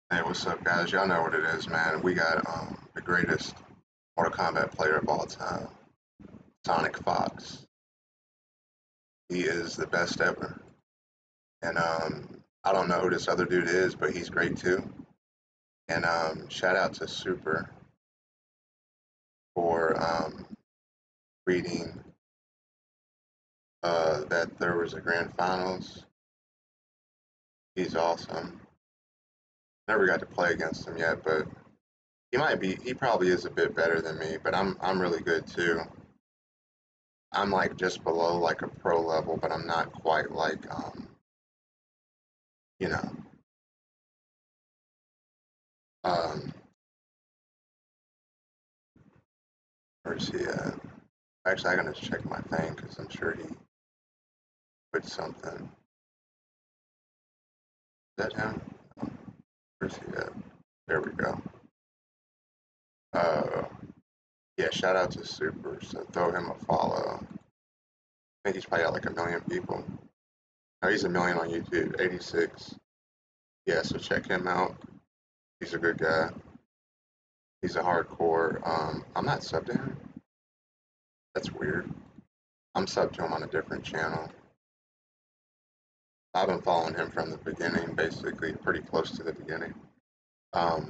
Hey, what's up, guys? Y'all know what it is, man. We got the greatest Mortal Kombat player of all time, Sonic Fox. He is the best ever. And I don't know who this other dude is, but he's great too. And shout out to Super for reading that there was a grand finals. He's awesome. Never got to play against him yet, but he probably is a bit better than me, but I'm really good too. I'm like just below like a pro level, but I'm not quite like you know, um where's he at? Actually, I gotta check my thing because I'm sure he put something. Is that him? Oh, where's he at? There we go. Yeah, shout out to Super, so throw him a follow. I think he's probably got like 1 million people. No, he's 1 million on YouTube, 86. Yeah, so check him out. He's a good guy. He's a hardcore. I'm not subbed to him. That's weird. I'm subbed to him on a different channel. I've been following him from the beginning, basically, pretty close to the beginning. But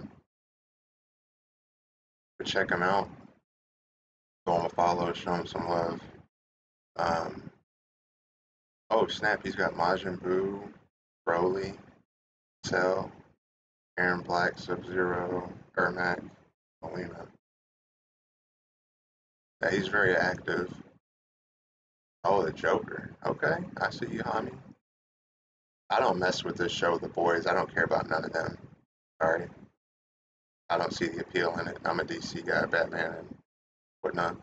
check him out. Go him a follow, show him some love. Oh snap, he's got Majin Buu, Broly, Cell, Aaron Black, Sub-Zero, Ermac, Molina. Yeah, he's very active. Oh, the Joker. Okay, I see you, homie. I don't mess with this show, The Boys. I don't care about none of them. Sorry. I don't see the appeal in it. I'm a DC guy, Batman and whatnot.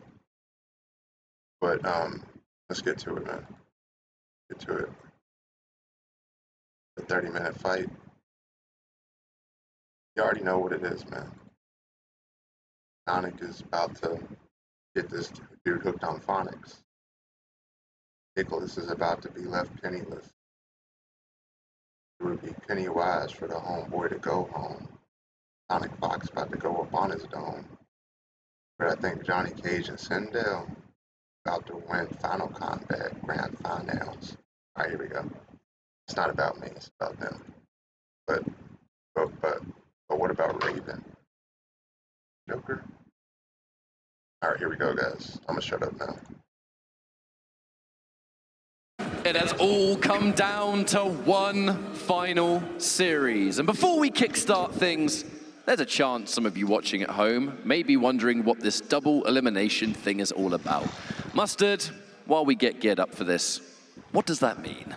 But let's get to it, man. Get to it. The 30-minute fight. You already know what it is, man. Sonic is about to get this dude hooked on phonics. Nicolas is about to be left penniless. It would be penny wise for the homeboy to go home. Sonic Fox about to go up on his dome. But I think Johnny Cage and Sindel about to win Final Combat Grand Finals. Alright, here we go. It's not about me, it's about them. But what about Raven? Joker? Alright, here we go, guys. I'm gonna shut up now. It has all come down to one final series. And before we kickstart things, there's a chance some of you watching at home may be wondering what this double elimination thing is all about. Mustard, while we get geared up for this, what does that mean?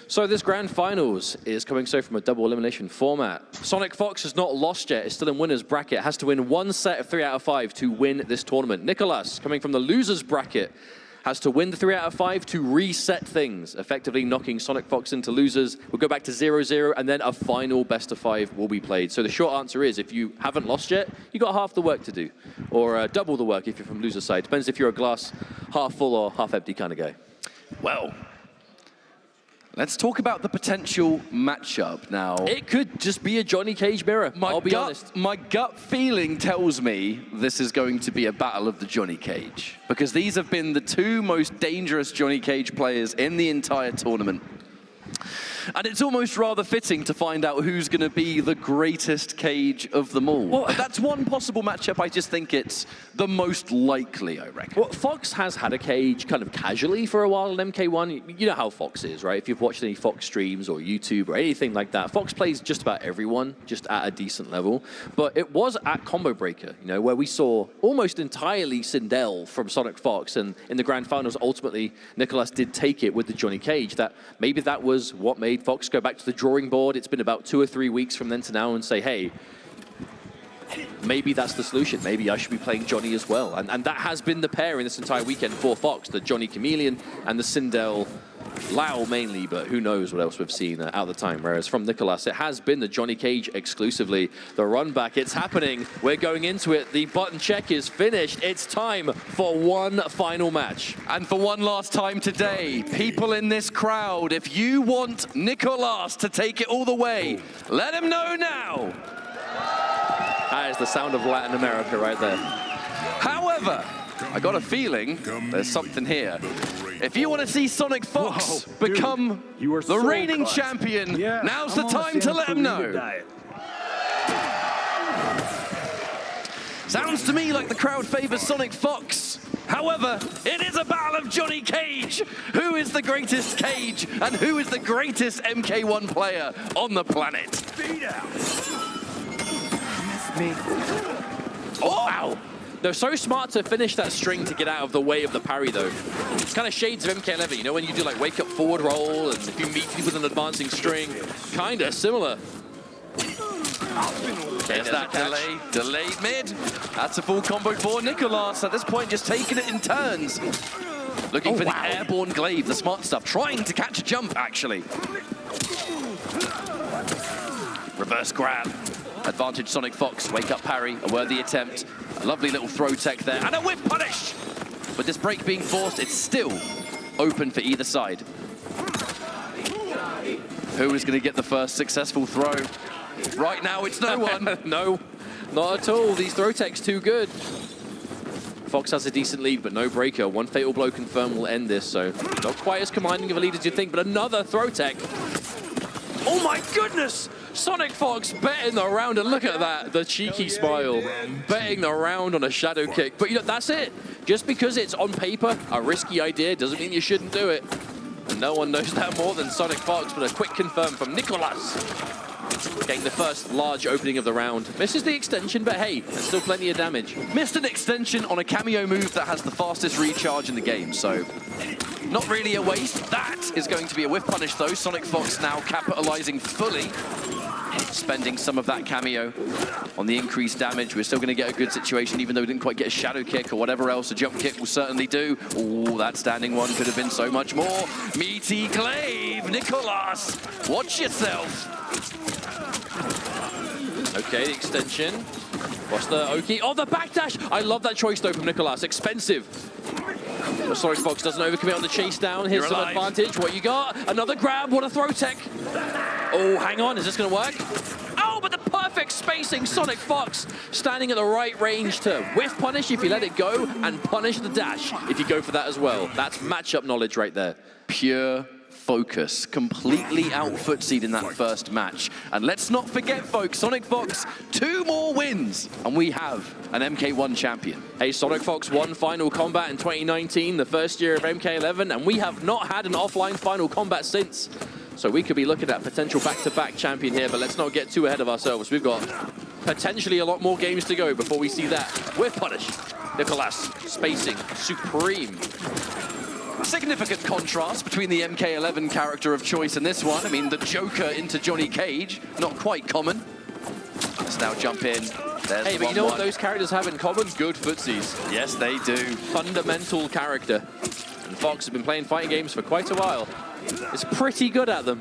So this grand finals is coming from a double elimination format. Sonic Fox has not lost yet, is still in winner's bracket, has to win one set of 3 out of 5 to win this tournament. Nicolas, coming from the loser's bracket, has to win the 3 out of 5 to reset things, effectively knocking Sonic Fox into losers. We'll go back to 0-0, and then a final best of 5 will be played. So the short answer is, if you haven't lost yet, you got half the work to do, or double the work if you're from loser side. Depends if you're a glass half full or half empty kind of guy. Well, let's talk about the potential matchup now. It could just be a Johnny Cage mirror, I'll be honest. My gut feeling tells me this is going to be a battle of the Johnny Cage, because these have been the 2 most dangerous Johnny Cage players in the entire tournament. And it's almost rather fitting to find out who's going to be the greatest Cage of them all. Well, that's one possible matchup. I just think it's the most likely, I reckon. Well, Fox has had a Cage kind of casually for a while in MK1. You know how Fox is, right? If you've watched any Fox streams or YouTube or anything like that, Fox plays just about everyone, just at a decent level. But it was at Combo Breaker, you know, where we saw almost entirely Sindel from Sonic Fox, and in the grand finals, ultimately, Nicolas did take it with the Johnny Cage. Maybe that was what made Fox go back to the drawing board. It's been about 2 or 3 weeks from then to now and say, hey, maybe that's the solution. Maybe I should be playing Johnny as well. And that has been the pair in this entire weekend for Fox, the Johnny Chameleon and the Sindel Lau mainly, but who knows what else we've seen out of the time. Whereas from Nicolas, it has been the Johnny Cage exclusively. The run back, it's happening. We're going into it. The button check is finished. It's time for one final match. And for one last time today, people in this crowd, if you want Nicolas to take it all the way, let him know now. That is the sound of Latin America right there. However, I got a feeling there's something here. If you want to see Sonic Fox become the reigning champion, now's the time to let him know. Sounds to me like the crowd favors Sonic Fox. However, it is a battle of Johnny Cage. Who is the greatest Cage and who is the greatest MK1 player on the planet? Me. Oh, wow. They're so smart to finish that string to get out of the way of the parry, though. It's kind of shades of MK11, you know, when you do like wake up forward roll and if you meet with an advancing string, kind of similar. There's that delayed mid. That's a full combo for Nicolas. At this point, just taking it in turns. Looking for the airborne glaive, the smart stuff. Trying to catch a jump, actually. Reverse grab. Advantage Sonic Fox. Wake up parry. A worthy attempt. A lovely little throw tech there. And a whip punish! With this break being forced, it's still open for either side. Who is going to get the first successful throw? Right now, it's no one. No, not at all. These throw techs too good. Fox has a decent lead, but no breaker. One fatal blow confirmed will end this, so not quite as commanding of a lead as you'd think, but another throw tech. Oh my goodness! Sonic Fox betting the round, and look at that, the cheeky smile. Betting the round on a shadow kick. But you know, that's it. Just because it's on paper a risky idea doesn't mean you shouldn't do it. And no one knows that more than Sonic Fox, but a quick confirm from Nicolas. Getting the first large opening of the round. Misses the extension, but hey, there's still plenty of damage. Missed an extension on a cameo move that has the fastest recharge in the game, so not really a waste. That is going to be a whiff punish, though. Sonic Fox now capitalizing fully, spending some of that cameo on the increased damage. We're still going to get a good situation, even though we didn't quite get a shadow kick or whatever else a jump kick will certainly do. Oh, that standing one could have been so much more. Meaty glaive, Nicolas, watch yourself. Okay, the extension. What's the Oki? Oh, the backdash! I love that choice, though, from Nicolas. Expensive. But sorry, Fox doesn't overcommit on the chase down. Here's some advantage. What you got? Another grab. What a throw tech. Oh, hang on. Is this going to work? Oh, but the perfect spacing. Sonic Fox standing at the right range to whiff punish if you let it go and punish the dash if you go for that as well. That's matchup knowledge right there. Pure focus, completely out footsied in that first match. And let's not forget, folks, Sonic Fox, 2 more wins, and we have an MK1 champion. Hey, Sonic Fox won Final Kombat in 2019, the first year of MK11, and we have not had an offline Final Kombat since. So we could be looking at potential back-to-back champion here, but let's not get too ahead of ourselves. We've got potentially a lot more games to go before we see that. Whiff punish. Nicolas, spacing, supreme. Significant contrast between the MK11 character of choice and this one. I mean, the Joker into Johnny Cage, not quite common. Let's now jump in. There's hey, but you know what those characters have in common? Good footsies. Yes, they do. Fundamental character. And Fox has been playing fighting games for quite a while. It's pretty good at them.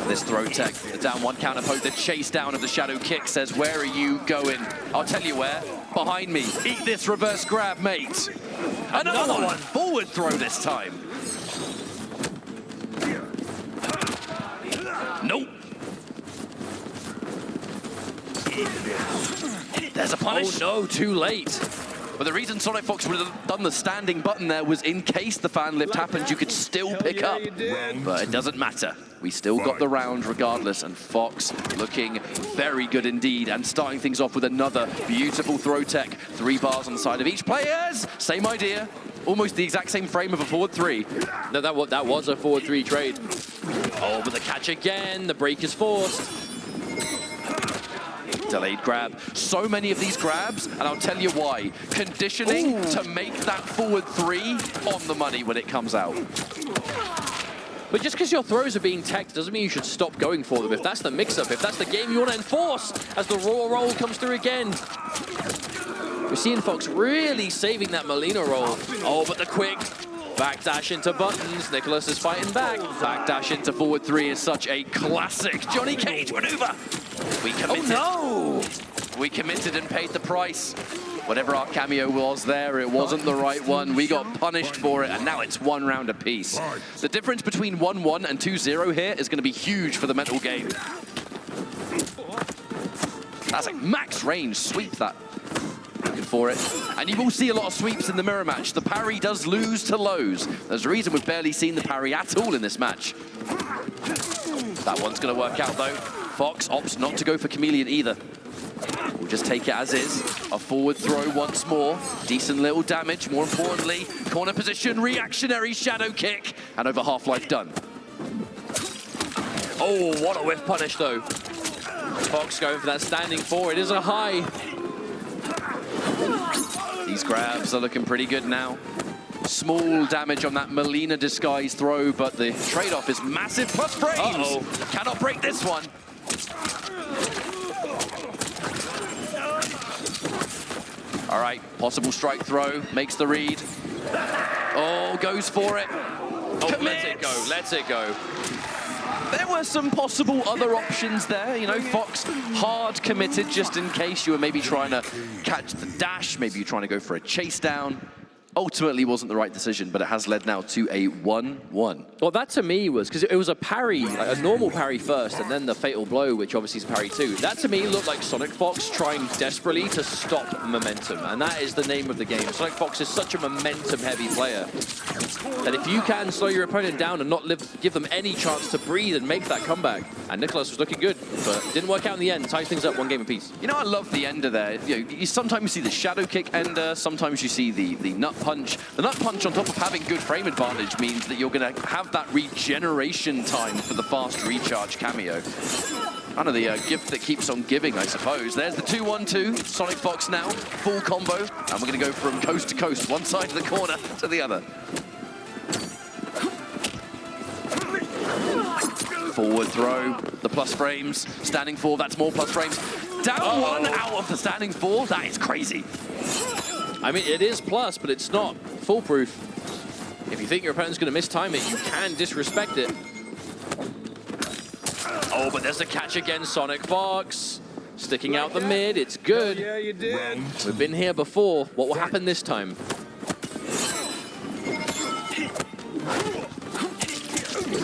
This throw tech, the down one counter poke, the chase down of the shadow kick says, where are you going? I'll tell you where. Behind me. Eat this reverse grab, mate. Another one. Forward throw this time. Nope. There's a punish. Oh no, too late. But the reason Sonic Fox would have done the standing button there was in case the fan lift happened, you could still pick up. But it doesn't matter. We still got the round regardless, and Fox looking very good indeed, and starting things off with another beautiful throw tech. 3 bars on the side of each players. Same idea. Almost the exact same frame of a forward 3. No, that was a forward 3 trade. Oh, but the catch again. The break is forced. Delayed grab. So many of these grabs, and I'll tell you why. Conditioning to make that forward 3 on the money when it comes out. But just because your throws are being teched doesn't mean you should stop going for them. If that's the mix-up, if that's the game you want to enforce, as the raw roll comes through again. We're seeing Fox really saving that Molina roll. Oh, but the quick. Backdash into buttons. Nicolas is fighting back. Backdash into forward 3 is such a classic Johnny Cage maneuver. We committed. Oh We committed and paid the price. Whatever our cameo was there, it wasn't the right one. We got punished for it, and now it's 1 round apiece. The difference between 1-1 and 2-0 here is going to be huge for the mental game. That's like max range sweep that. Looking for it. And you will see a lot of sweeps in the mirror match. The parry does lose to lows. There's a reason we've barely seen the parry at all in this match. That one's going to work out, though. Fox opts not to go for Chameleon either. We'll just take it as is. A forward throw once more. Decent little damage. More importantly, corner position, reactionary shadow kick. And over half-life done. Oh, what a whiff punish, though. Fox going for that standing 4. It is a high. These grabs are looking pretty good now. Small damage on that Molina disguise throw, but the trade-off is massive plus frames. Uh-oh. Cannot break this one. All right, possible strike throw, makes the read. Oh, goes for it. Oh, Commits. let it go, let it go. There were some possible other options there. You know, Fox hard committed just in case you were maybe trying to catch the dash, maybe you're trying to go for a chase down. Ultimately wasn't the right decision, but it has led now to a 1-1. Well, that to me was, because it was a parry, like a normal parry first, and then the fatal blow, which obviously is parry too. That to me looked like Sonic Fox trying desperately to stop momentum, and that is the name of the game. Sonic Fox is such a momentum-heavy player that if you can slow your opponent down and not give them any chance to breathe and make that comeback, and Nicolas was looking good, but it didn't work out in the end. Ties things up 1 game apiece. You know, I love the ender there. You know, you sometimes see the shadow kick ender, sometimes you see the nut punch. The nut punch on top of having good frame advantage means that you're going to have that regeneration time for the fast recharge cameo. Kind of the gift that keeps on giving, I suppose. There's the 2-1-2. Sonic Fox now, full combo. And we're going to go from coast to coast, one side of the corner to the other. Forward throw, the plus frames. Standing 4, that's more plus frames. Down 1 out of the standing 4, that is crazy. I mean, it is plus, but it's not foolproof. If you think your opponent's going to mistime it, you can disrespect it. Oh, but there's a catch again, Sonic Fox. Sticking out the mid, it's good. Yeah, you did. We've been here before. What will happen this time?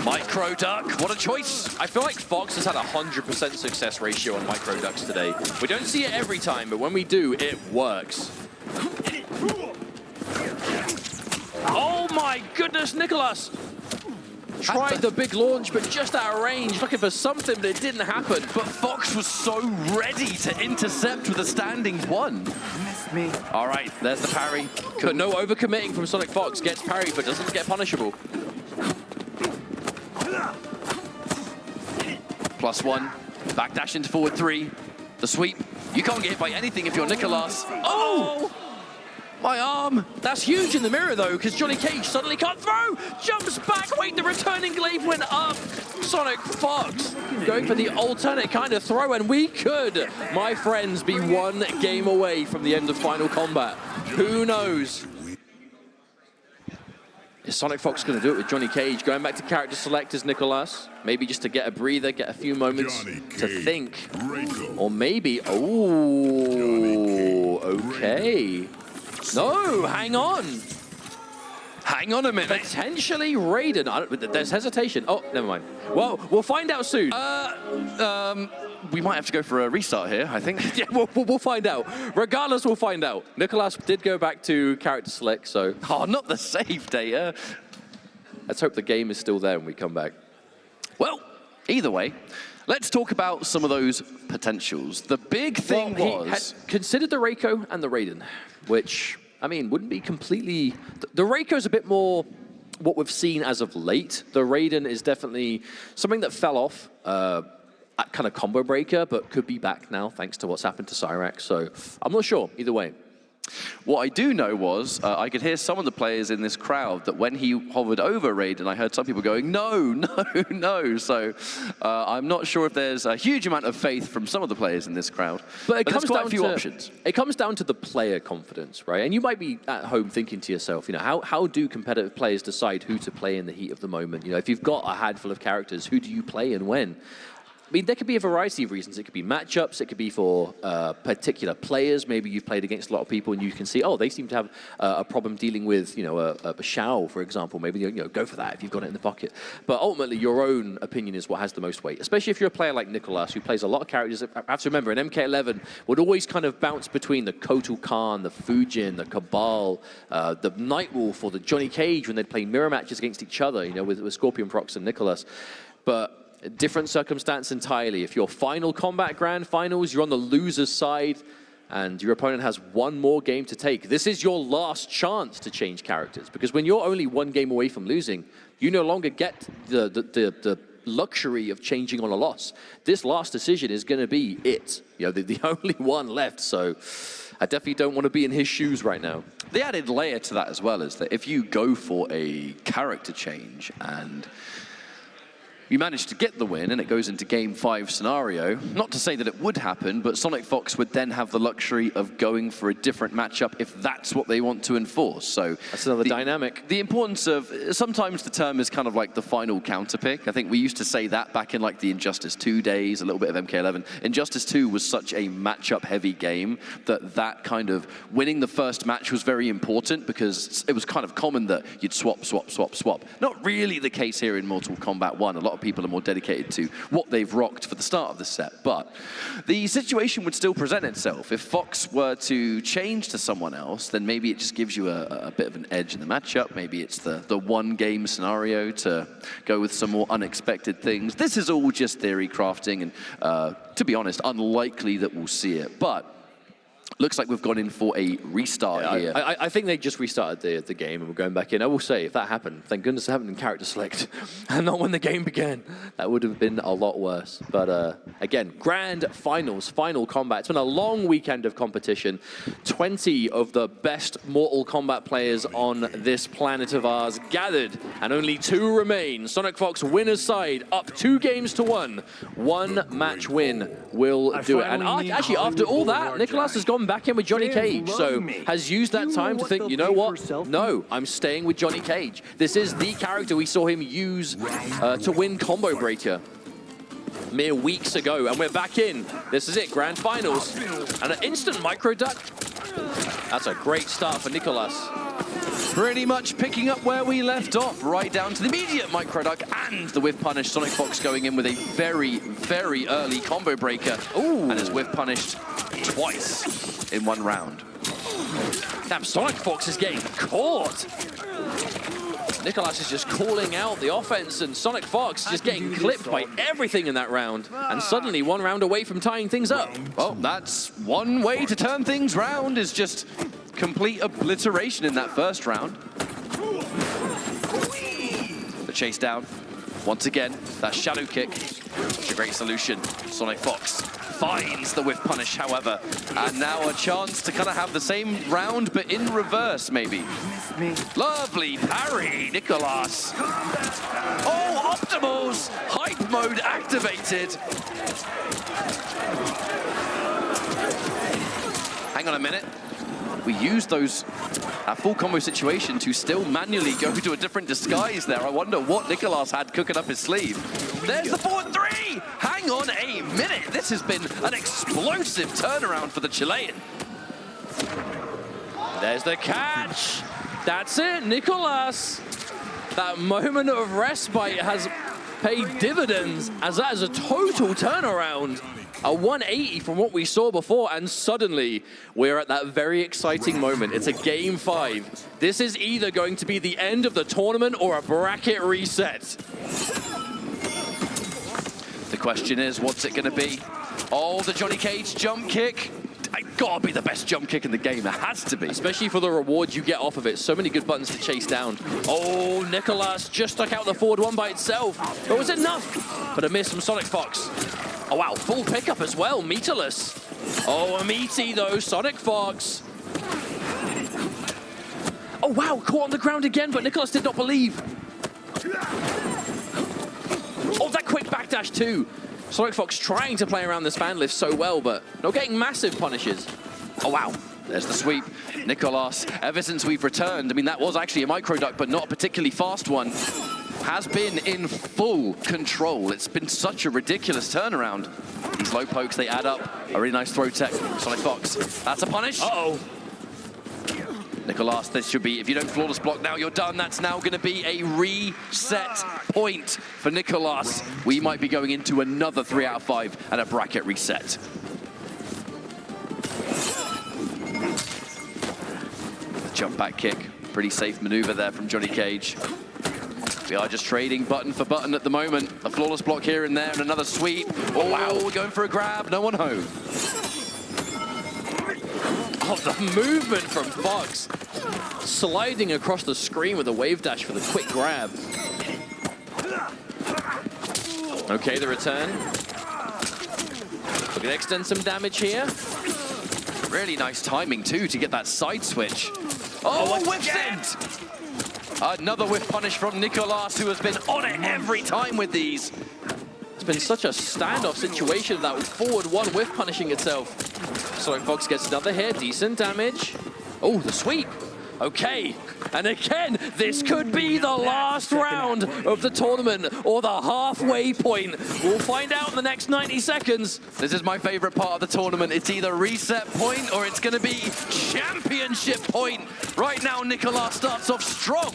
Micro duck, what a choice. I feel like Fox has had a 100% success ratio on micro ducks today. We don't see it every time, but when we do, it works. Oh my goodness, Nicolas! Tried the big launch, but just out of range, looking for something, but it didn't happen. But Fox was so ready to intercept with a standing 1. Missed me. All right, there's the parry. But no overcommitting from Sonic Fox. Gets parried, but doesn't get punishable. +1, backdash into forward 3. The sweep. You can't get hit by anything if you're Nicolas. Oh! My arm! That's huge in the mirror, though, because Johnny Cage suddenly can't throw! Jumps back, wait, the returning glaive went up! Sonic Fox going for the alternate kind of throw, and we could, my friends, be 1 game away from the end of Final Combat. Who knows? Is Sonic Fox going to do it with Johnny Cage? Going back to character select as Nicolas. Maybe just to get a breather, get a few moments to think. Or maybe, oh, okay. No, hang on. Hang on a minute. Potentially Raiden. There's hesitation. Oh, never mind. Well, we'll find out soon. We might have to go for a restart here, I think. Yeah, we'll find out. Regardless, we'll find out. Nicolas did go back to character select, so... Oh, not the save data. Let's hope the game is still there when we come back. Well, either way, let's talk about some of those potentials. The big thing He had was... considered the Reiko and the Raiden, which, I mean, wouldn't be completely... The Reiko's a bit more what we've seen as of late. The Raiden is definitely something that fell off, kind of combo breaker, but could be back now thanks to what's happened to Cyrax. So I'm not sure either way. What I do know was, I could hear some of the players in this crowd that when he hovered over Raiden, I heard some people going, no, no, no. So I'm not sure if there's a huge amount of faith from some of the players in this crowd. But it comes quite down a few to options. It comes down to the player confidence, right? And you might be at home thinking to yourself, you know, how do competitive players decide who to play in the heat of the moment? You know, if you've got a handful of characters, who do you play and when? I mean, there could be a variety of reasons. It could be matchups. It could be for particular players. Maybe you've played against a lot of people and you can see, oh, they seem to have a problem dealing with, you know, a Shao, for example. Maybe, you know, go for that if you've got it in the pocket. But ultimately, your own opinion is what has the most weight, especially if you're a player like Nicolas, who plays a lot of characters. I have to remember, an MK11 would always kind of bounce between the Kotal Khan, the Fujin, the Cabal, the Nightwolf, or the Johnny Cage when they'd play mirror matches against each other, you know, with Scorpion Prox and Nicolas. But different circumstance entirely. If you're final combat grand finals, you're on the loser's side, and your opponent has one more game to take. This is your last chance to change characters, because when you're only one game away from losing, you no longer get the luxury of changing on a loss. This last decision is going to be it. You know, the only one left. So I definitely don't want to be in his shoes right now. The added layer to that as well is that if you go for a character change and you manage to get the win and it goes into game 5 scenario, not to say that it would happen, but Sonic Fox would then have the luxury of going for a different matchup if that's what they want to enforce. So that's another dynamic. The importance of, sometimes the term is kind of like the final counter pick. I think we used to say that back in like the Injustice 2 days, a little bit of MK11. Injustice 2 was such a matchup heavy game that kind of winning the first match was very important, because it was kind of common that you'd swap. Not really the case here in Mortal Kombat 1. A lot of people are more dedicated to what they've rocked for the start of the set, but the situation would still present itself. If Fox were to change to someone else, then maybe it just gives you a bit of an edge in the matchup. Maybe it's the one game scenario to go with some more unexpected things. This is all just theory crafting, and to be honest, unlikely that we'll see it, but looks like we've gone in for a restart here. I think they just restarted the game and we're going back in. I will say, if that happened, thank goodness it happened in character select and not when the game began. That would have been a lot worse. But again, grand finals, final combat. It's been a long weekend of competition. 20 of the best Mortal Kombat players on this planet of ours gathered, and only 2 remain. Sonic Fox winner's side, up 2-1. One match win will do it. And actually, after all that, Nicolas has gone back in with Johnny Cage, so has used that time to think, you know what? No, I'm staying with Johnny Cage. This is the character we saw him use to win Combo Breaker mere weeks ago, and we're back in. This is it, grand finals. And an instant micro duck. That's a great start for Nicolas. Pretty much picking up where we left off, right down to the immediate micro duck and the whiff punish. Sonic Fox going in with a very, very early combo breaker. Ooh. And is whiff punished twice in 1 round. Damn, Sonic Fox is getting caught. Nicolas is just calling out the offense, and Sonic Fox just getting clipped by everything in that round. And suddenly 1 round away from tying things up. Well, that's one way to turn things round, is just complete obliteration in that first round. The chase down. Once again, that shadow kick. It's a great solution. Sonic Fox finds the whiff punish, however. And now a chance to kind of have the same round, but in reverse, maybe. Lovely parry, Nicolas. Oh, Optimal's hype mode activated. Hang on a minute. We used those full combo situation to still manually go to a different disguise there. I wonder what Nicolas had cooking up his sleeve. There's the forward 3! Hang on a minute. This has been an explosive turnaround for the Chilean. There's the catch. That's it, Nicolas. That moment of respite has paid dividends, as that is a total turnaround. A 180 from what we saw before, and suddenly we're at that very exciting moment. It's a game 5. This is either going to be the end of the tournament or a bracket reset. The question is, what's it going to be? Oh, the Johnny Cage jump kick. It gotta be the best jump kick in the game. It has to be. Especially for the rewards you get off of it. So many good buttons to chase down. Oh, Nicolas just stuck out the forward 1 by itself. But was it enough? But a miss from Sonic Fox. Oh, wow, full pickup as well, meterless. Oh, a meaty though, Sonic Fox. Oh, wow, caught on the ground again, but Nicolas did not believe. Oh, that quick backdash too. Sonic Fox trying to play around this fan lift so well, but not getting massive punishes. Oh, wow. There's the sweep. Nicolas, ever since we've returned, I mean, that was actually a micro duck, but not a particularly fast one, has been in full control. It's been such a ridiculous turnaround. These low pokes, they add up. A really nice throw tech. Sonic Fox, that's a punish. Uh-oh. Nicolas, this should be, if you don't flawless block now, you're done. That's now going to be a reset point for Nicolas. We might be going into another 3 out of 5 and a bracket reset. Jump back kick, pretty safe maneuver there from Johnny Cage. We are just trading button for button at the moment. A flawless block here and there and another sweep. Oh, wow, we're going for a grab, no one home. Oh, the movement from Fox. Sliding across the screen with a wave dash for the quick grab. Okay, the return. We're gonna extend some damage here. Really nice timing too to get that side switch. Oh, whiffs it! Another whiff punish from Nicolas, who has been on it every time with these. It's been such a standoff situation, that forward one whiff punishing itself. Sonic Fox gets another hit, decent damage. Oh, the sweep. Okay, and again, this could be the last round of the tournament, or the halfway point. We'll find out in the next 90 seconds. This is my favorite part of the tournament. It's either reset point or it's going to be championship point. Right now, Nicolas starts off strong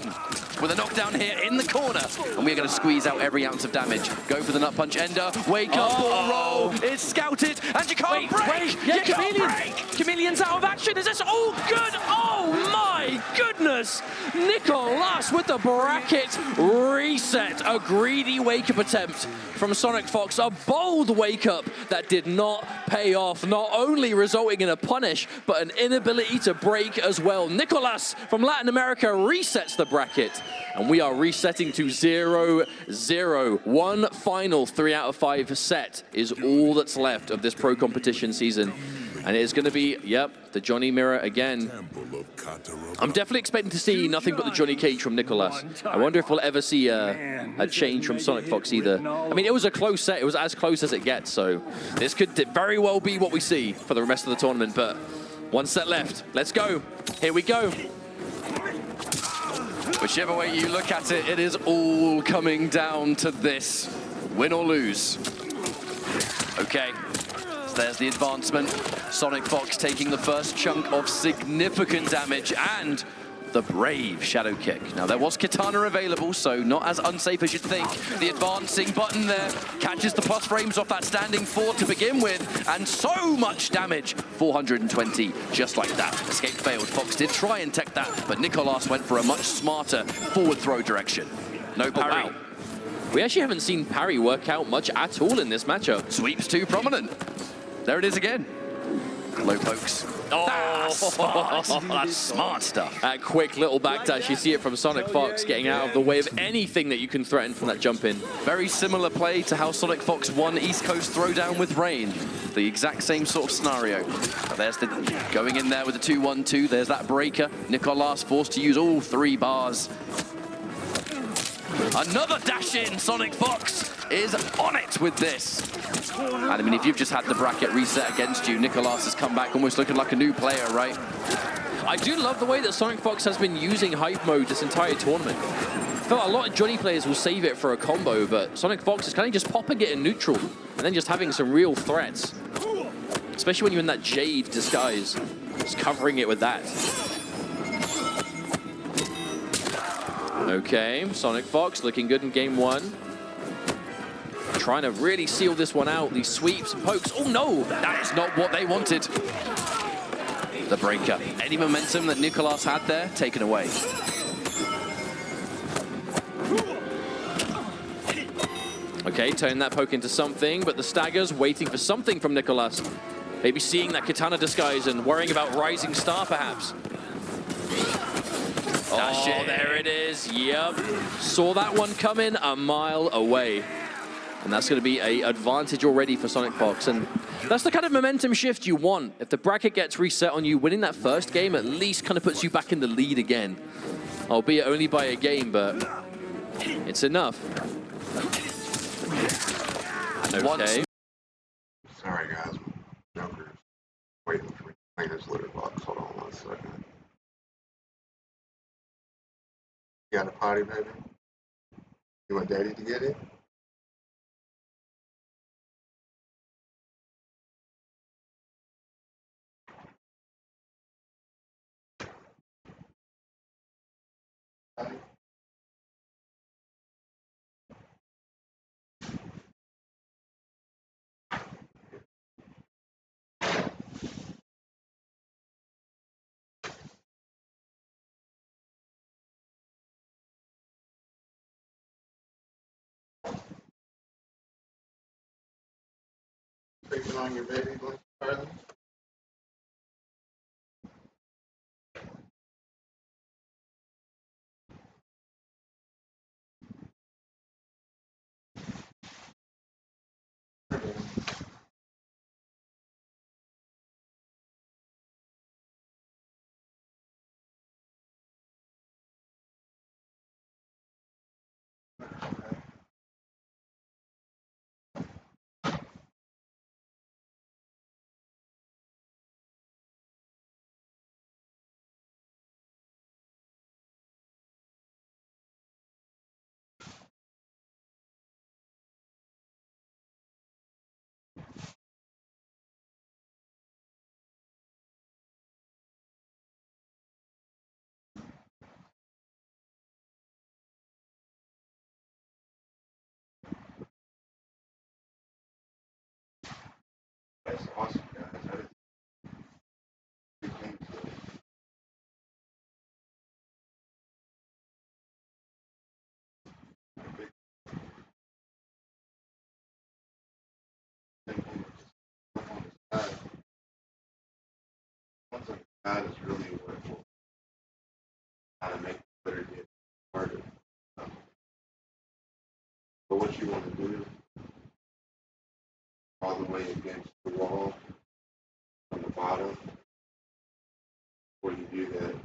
with a knockdown here in the corner, and we're going to squeeze out every ounce of damage. Go for the nut punch ender, wake up, ball roll. It's scouted, and you can't break. Yeah, You can't break. Chameleon's out of action. Is this all good? Oh my goodness! Nicolas with the bracket reset. A greedy wake-up attempt from Sonic Fox. A bold wake-up that did not pay off, not only resulting in a punish, but an inability to break as well. Nicolas from Latin America resets the bracket, and we are resetting to 0-0. One final 3 out of 5 set is all that's left of this pro competition season. And it is going to be, yep, the Johnny Mirror again. I'm definitely expecting to see nothing but the Johnny Cage from Nicolas. I wonder if we'll ever see a change from Sonic Fox either. I mean, it was a close set. It was as close as it gets, so this could very well be what we see for the rest of the tournament. But one set left. Let's go. Here we go. Whichever way you look at it, it is all coming down to this. Win or lose. Okay. There's the advancement. Sonic Fox taking the first chunk of significant damage, and the brave shadow kick. Now, there was Katana available, so not as unsafe as you'd think. The advancing button there catches the plus frames off that standing fort to begin with, and so much damage. 420, just like that. Escape failed. Fox did try and tech that, but Nicolas went for a much smarter forward throw direction. No parry. Oh, wow. We actually haven't seen parry work out much at all in this matchup. Sweeps too prominent. There it is again. Low pokes. Oh, That's smart stuff. That quick little backdash, you see it from Sonic Fox getting out of the way of anything that you can threaten from that jump in. Very similar play to how Sonic Fox won East Coast Throwdown with Rain. The exact same sort of scenario. There's the going in there with the 2-1-2. There's that breaker. Nicolas forced to use all 3 bars. Another dash in. Sonic Fox is on it with this. And I mean, if you've just had the bracket reset against you, Nicolas has come back almost looking like a new player, right? I do love the way that Sonic Fox has been using hype mode this entire tournament. I felt a lot of Johnny players will save it for a combo, but Sonic Fox is kind of just popping it in neutral and then just having some real threats. Especially when you're in that Jade disguise, just covering it with that. Okay, Sonic Fox looking good in game 1. Trying to really seal this one out. These sweeps and pokes. Oh no, that is not what they wanted. The breaker. Any momentum that Nicolas had there, taken away. Okay, turn that poke into something, but the staggers waiting for something from Nicolas. Maybe seeing that Katana disguise and worrying about Rising Star, perhaps. Oh, there it is. Yep. Saw that one coming a mile away. And that's going to be an advantage already for Sonic Fox. And that's the kind of momentum shift you want. If the bracket gets reset on you, winning that first game at least kind of puts you back in the lead again. Albeit only by a game, but it's enough. Okay. Sorry guys, Joker's waiting for me to clean his litter box. Hold on 1 second. You got a potty, baby? You want daddy to get it? Potty? Sleeping on your baby, Charlie? That's awesome, guys. That is a good thing to do. A big thing to on the side. Once a side is really what how to make the litter get harder. Um, But what you want to do, all the way against the wall on the bottom, before you do that,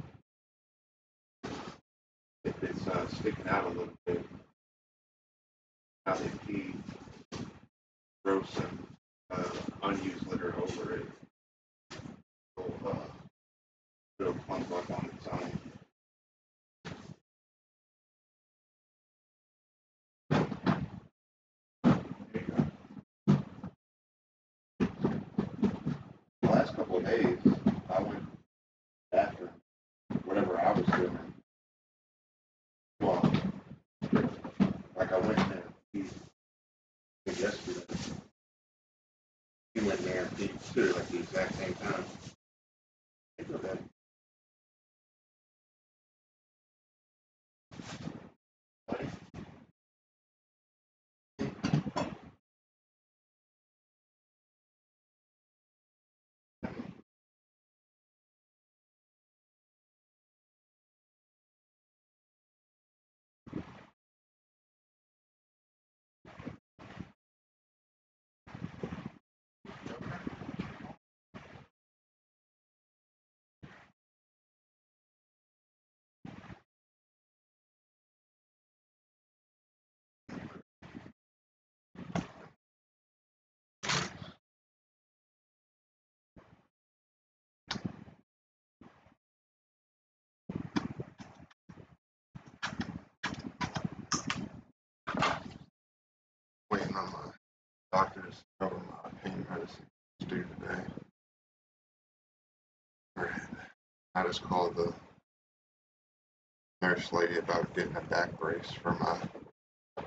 if it's sticking out a little bit, how the key throw some unused litter over it, it'll clump up on its own. There you go. The last couple of days, I went after whatever I was doing. Well, like I went there, yesterday. He went there and he too, like the exact same time. It's okay. Buddy. Waiting on my doctors to cover my pain medicine to do today. Alright. I just called the nurse lady about getting a back brace for my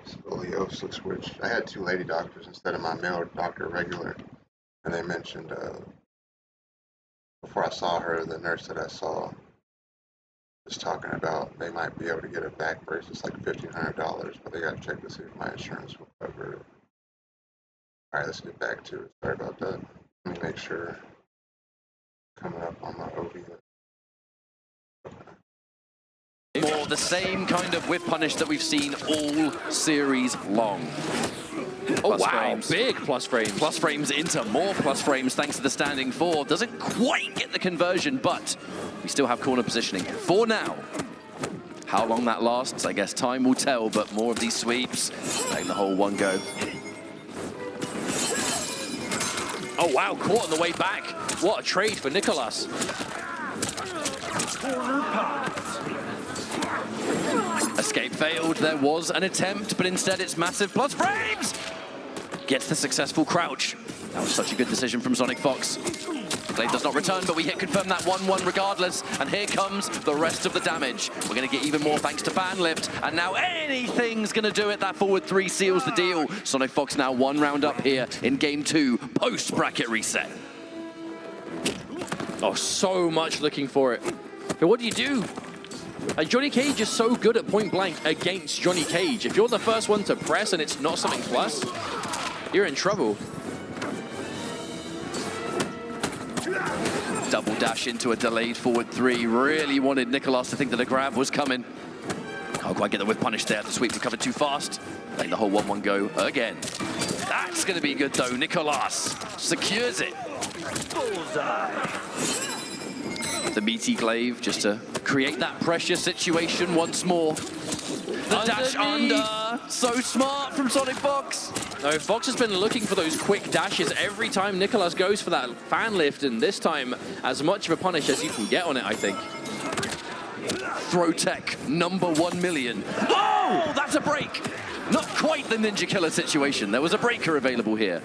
scoliosis, which I had 2 lady doctors instead of my male doctor regular. And they mentioned before I saw her, the nurse that I saw was talking about they might be able to get a back brace. It's like $1,500, but they got to check to see if my insurance will cover it. All right, let's get back to it. Sorry about that. Let me make sure. Coming up on my OB. More the same kind of whip punish that we've seen all series long. Oh, Plus wow, frames. big plus frames. Plus frames into more plus frames thanks to the standing 4. Doesn't quite get the conversion, but we still have corner positioning for now. How long that lasts, I guess time will tell, but more of these sweeps, letting the whole one go. Oh, wow, caught on the way back. What a trade for Nicolas. Escape failed, there was an attempt, but instead it's massive plus frames! Gets the successful crouch. That was such a good decision from Sonic Fox. Blade does not return, but we hit confirm that 1-1 regardless. And here comes the rest of the damage. We're going to get even more thanks to fan lift. And now anything's going to do it. That forward 3 seals the deal. Sonic Fox now 1 round up here in game 2, post-bracket reset. Oh, so much looking for it. But what do you do? Johnny Cage is so good at point blank against Johnny Cage. If you're the first one to press and it's not something plus, you're in trouble. Double dash into a delayed forward 3. Really wanted Nicolas to think that a grab was coming. Can't quite get the whip punish there. The sweep recovered too fast. Letting the whole 1-1 go again. That's going to be good though. Nicolas secures it. Bullseye. The meaty glaive just to create that pressure situation once more. The dash under. So smart from Sonic Fox. No, Fox has been looking for those quick dashes every time Nicolas goes for that fan lift, and this time as much of a punish as you can get on it, I think. Throw tech, number 1 million. Oh, that's a break. Not quite the Ninja Killer situation. There was a breaker available here.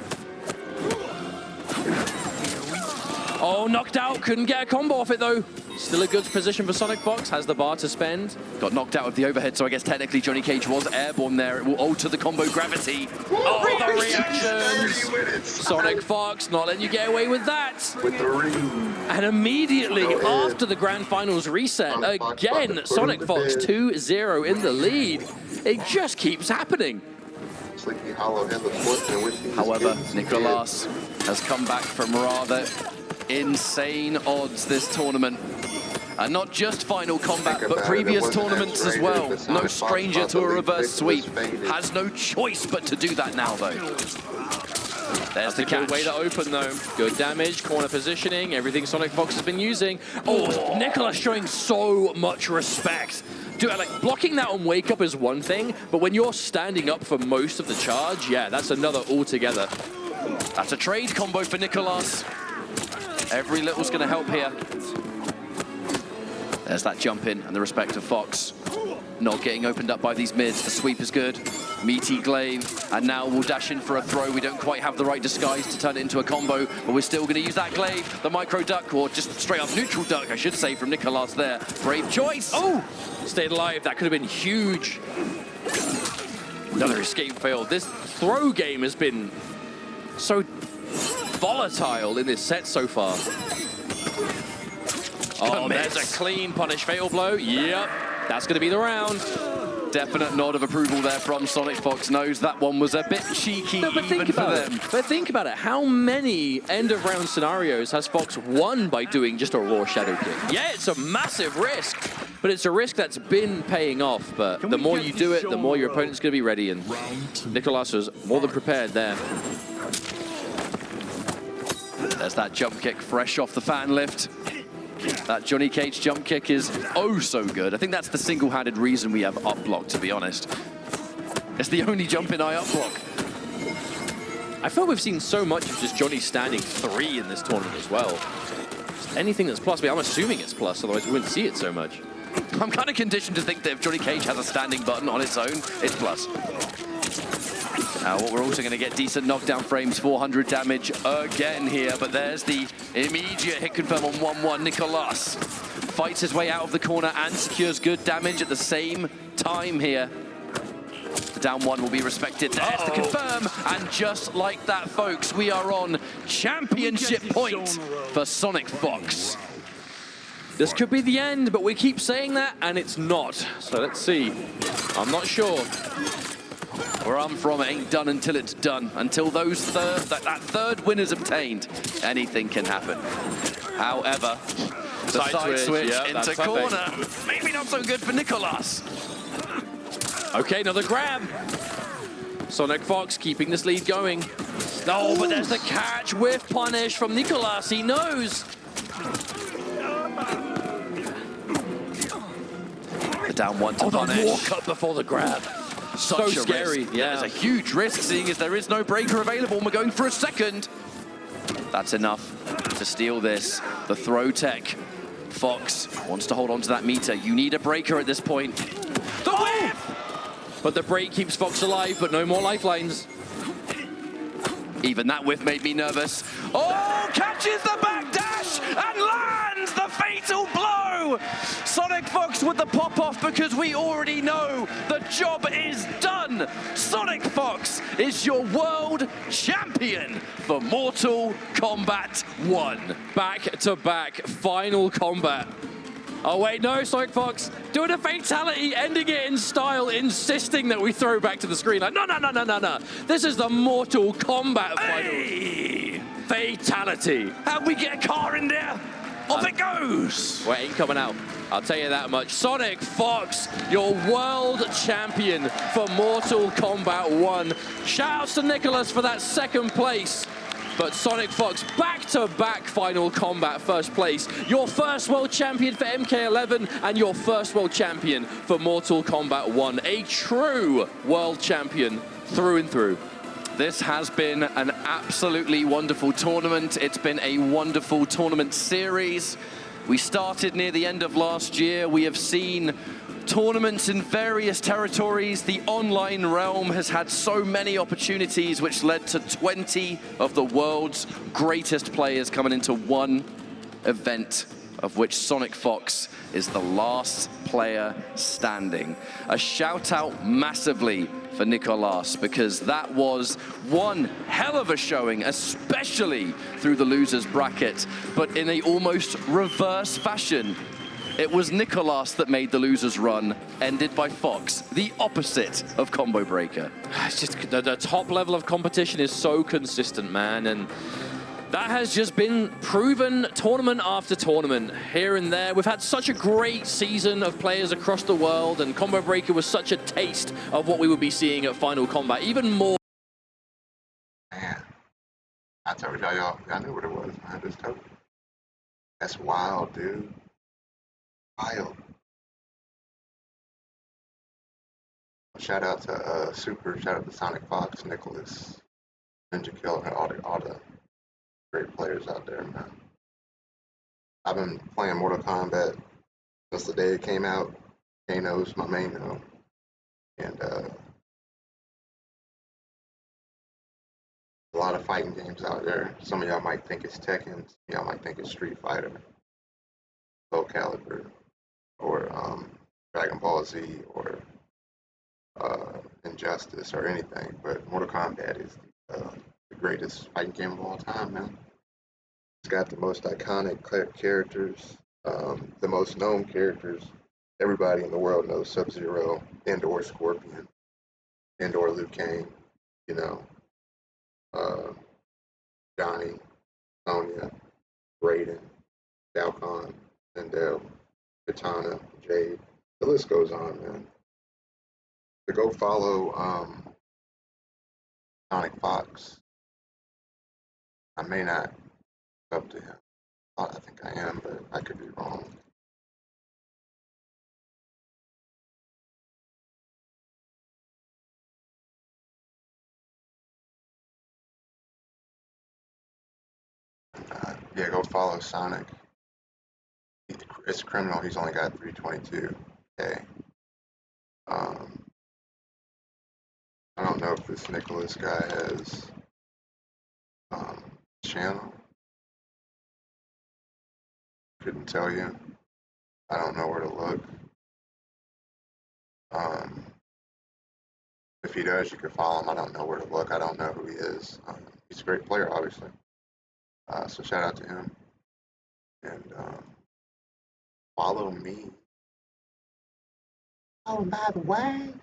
Oh, knocked out. Couldn't get a combo off it, though. Still a good position for Sonic Fox. Has the bar to spend. Got knocked out of the overhead, so I guess technically Johnny Cage was airborne there. It will alter the combo gravity. Oh, the reactions! Sonic Fox not letting you get away with that. With the ring. And immediately after the Grand Finals reset, again, Sonic Fox 2-0 in the lead. It just keeps happening. Sleepy Hollow hit the foot and wishing his However, kids Nicolas has come back from rather insane odds this tournament. And not just Final Combat, but previous tournaments as well. No stranger to a reverse sweep. Has no choice but to do that now, though. There's the Good catch. way to open, though. Good damage, corner positioning, everything Sonic Fox has been using. Oh, Nicolas showing so much respect. Dude, like, blocking that on wake up is one thing, but when you're standing up for most of the charge, yeah, that's another altogether. That's a trade combo for Nicolas. Every little's going to help here. There's that jump in and the respect of Fox. Not getting opened up by these mids. The sweep is good. Meaty glaive. And now we'll dash in for a throw. We don't quite have the right disguise to turn it into a combo, but we're still going to use that glaive. The micro duck, or just straight up neutral duck, I should say, from Nicolas there. Brave choice. Oh, stayed alive. That could have been huge. Another escape fail. This throw game has been so volatile in this set so far. Oh, there's a clean punish fail blow. Yep, that's going to be the round. Definite nod of approval there from Sonic Fox. Knows that one was a bit cheeky even for them. But think about it. How many end-of-round scenarios has Fox won by doing just a raw shadow kick? Yeah, it's a massive risk, but it's a risk that's been paying off. But the more you do it, the more your opponent's going to be ready. And Nicolas was more than prepared there. There's that jump kick fresh off the fan lift. That Johnny Cage jump kick is oh so good. I think that's the single-handed reason we have up block, to be honest. It's the only jump in I up block. I feel we've seen so much of just Johnny standing 3 in this tournament as well. Just anything that's plus, I'm assuming it's plus, otherwise we wouldn't see it so much. I'm kind of conditioned to think that if Johnny Cage has a standing button on its own, it's plus. Now, what we're also going to get decent knockdown frames, 400 damage again here, but there's the immediate hit confirm on 1-1. Nicolas fights his way out of the corner and secures good damage at the same time here. The down 1 will be respected. There's the confirm, and just like that, folks, we are on championship point for Sonic Fox. This could be the end, but we keep saying that, and it's not. So let's see. I'm not sure. Where I'm from, it ain't done until it's done. Until those that third win is obtained, anything can happen. However, the side switch yeah, into corner, maybe not so good for Nicolas. Okay, another grab. Sonic Fox keeping this lead going. No, but there's the catch with punish from Nicolas. He knows. The down one to the punish. walk up before the grab. So scary. Risk. Yeah. There's a huge risk, seeing as there is no breaker available, and we're going for a second. That's enough to steal this. The throw tech. Fox wants to hold on to that meter. You need a breaker at this point. The whip! But the break keeps Fox alive, but no more lifelines. Even that whiff made me nervous. Oh, catches the back dash and lands the fatal blow! Sonic Fox with the pop-off because we already know the job is done. Sonic Fox is your world champion for Mortal Kombat 1. Back-to-back final combat. Oh wait, no, Sonic Fox doing a fatality, ending it in style, insisting that we throw back to the screen. Like, no. This is the Mortal Kombat Hey! final. Fatality. How'd we get a car in there? Off it goes! Well, it ain't coming out. I'll tell you that much. Sonic Fox, your world champion for Mortal Kombat 1. Shoutouts to Nicolas for that second place. But Sonic Fox, back-to-back final combat first place. Your first world champion for MK11 and your first world champion for Mortal Kombat 1. A true world champion through and through. This has been an absolutely wonderful tournament. It's been a wonderful tournament series. We started near the end of last year. We have seen tournaments in various territories. The online realm has had so many opportunities, which led to 20 of the world's greatest players coming into one event, of which Sonic Fox is the last player standing. A shout out massively for Nicolas, because that was one hell of a showing, especially through the losers bracket, but in a almost reverse fashion. It was Nicolas that made the losers run, ended by Fox, the opposite of Combo Breaker. It's just the top level of competition is so consistent, man, and that has just been proven tournament after tournament, here and there. We've had such a great season of players across the world, and Combo Breaker was such a taste of what we would be seeing at Final Combat, even more. Man, I told y'all knew what it was, man. Just told you. That's wild, dude. Wild. Shout out to shout out to Sonic Fox, Nicolas, Ninja Killer, all the great players out there, man. I've been playing Mortal Kombat since the day it came out. Kano's my main home. And a lot of fighting games out there. Some of y'all might think it's Tekken, some of y'all might think it's Street Fighter, Soul Calibur, or Dragon Ball Z, or Injustice, or anything. But Mortal Kombat is the greatest fighting game of all time, man. It's got the most iconic characters, the most known characters. Everybody in the world knows Sub-Zero, and/or Scorpion, and/or Liu Kang, you know, Johnny, Sonya, Raiden, Shao Kahn, Sindel, Katana, Jade. The list goes on, man. To go follow Sonic Fox, I may not up to him. I think I am, but I could be wrong. Yeah, go follow Sonic. It's criminal. He's only got 322K. I don't know if this Nicolas guy has channel. Couldn't tell you. I don't know where to look. If he does, you can follow him. I don't know where to look. I don't know who he is. He's a great player, obviously. So shout out to him. And follow me. Oh, and by the way,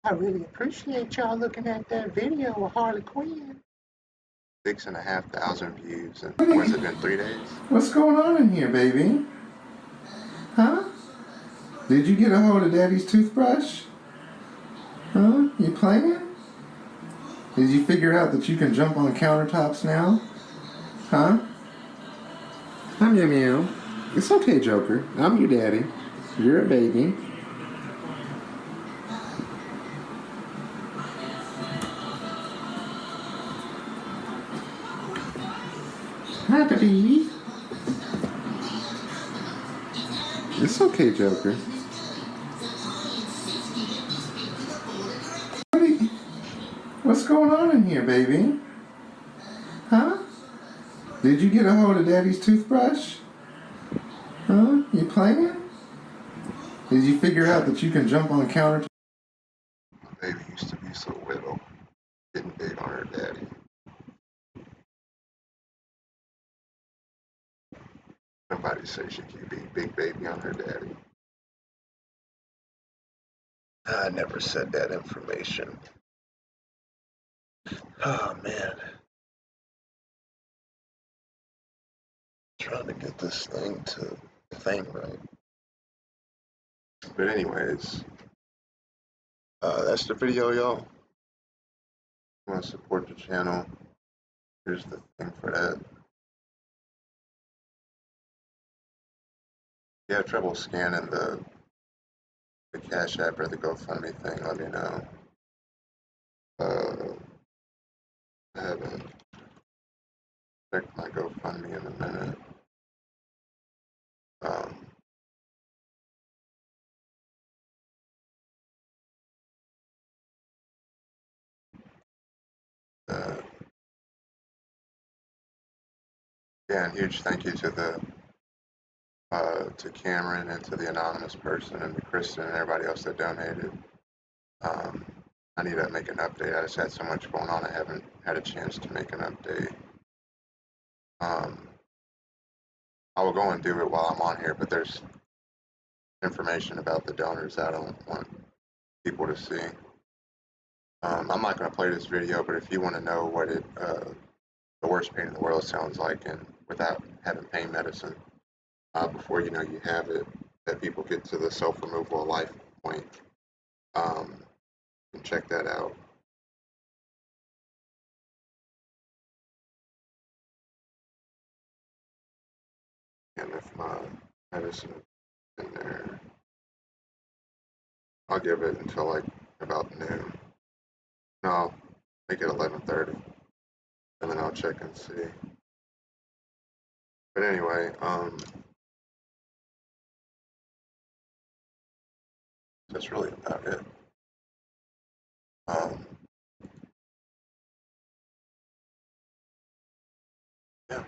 I really appreciate y'all looking at that video of Harley Quinn. 6,500 views, and what's it been, 3 days? What's going on in here, baby? Huh? Did you get a hold of Daddy's toothbrush? Huh? You playing? Did you figure out that you can jump on countertops now? Huh? I'm Meow Meow. It's okay, Joker. I'm your daddy. You're a baby. Hi, baby. It's okay, Joker. What's going on in here, baby? Huh? Did you get a hold of Daddy's toothbrush? Huh? You playing? Did you figure out that you can jump on countertops? My baby used to be so little, getting big on her daddy. Somebody say she can be big baby on her daddy. I never said that information. Oh man. Trying to get this thing to the thing right. But anyways, that's the video, y'all. If you want to support the channel, here's the thing for that. If you have trouble scanning the Cash App or the GoFundMe thing, let me know. I haven't checked my GoFundMe in a minute. Uh, yeah, and huge thank you to the to Cameron and to the anonymous person and to Kristen and everybody else that donated. I need to make an update. I just had so much going on. I haven't had a chance to make an update. I will go and do it while I'm on here, but there's information about the donors I don't want people to see. I'm not going to play this video, but if you want to know what the worst pain in the world sounds like, and without having pain medicine, before you know you have it, that people get to the self-removal of life point, and check that out. And if my medicine is in there, I'll give it until like about noon. No, make it 11:30, and then I'll check and see. But anyway, that's really about it. Yeah,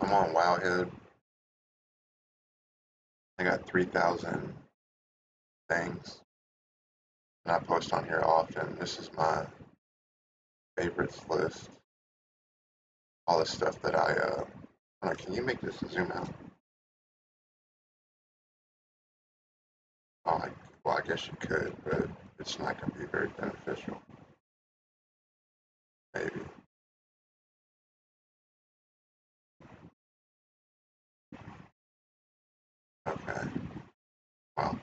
I'm on Wowhead. I got 3,000 things, and I post on here often. This is my favorites list. All the stuff that I can you make this zoom out? Oh, well, I guess you could, but it's not going to be very beneficial. Maybe. Okay. Well,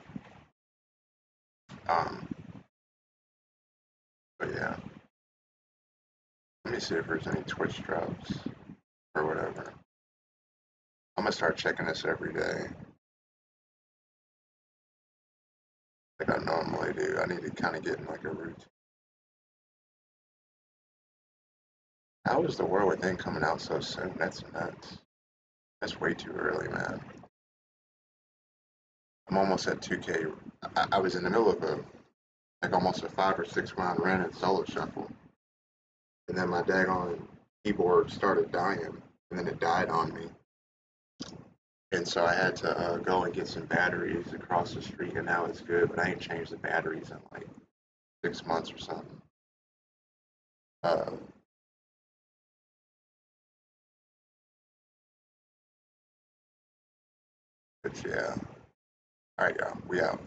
but yeah. Let me see if there's any Twitch drops or whatever. I'm gonna start checking this every day, like I normally do. I need to kind of get in like a routine. How is the World Within coming out so soon? That's nuts. That's way too early, man. I'm almost at 2K. I was in the middle of like almost a 5 or 6 round run at solo shuffle, and then my daggone keyboard started dying, and then it died on me. And so I had to go and get some batteries across the street, and now it's good. But I ain't changed the batteries in like 6 months or something. But yeah. All right, y'all. We out.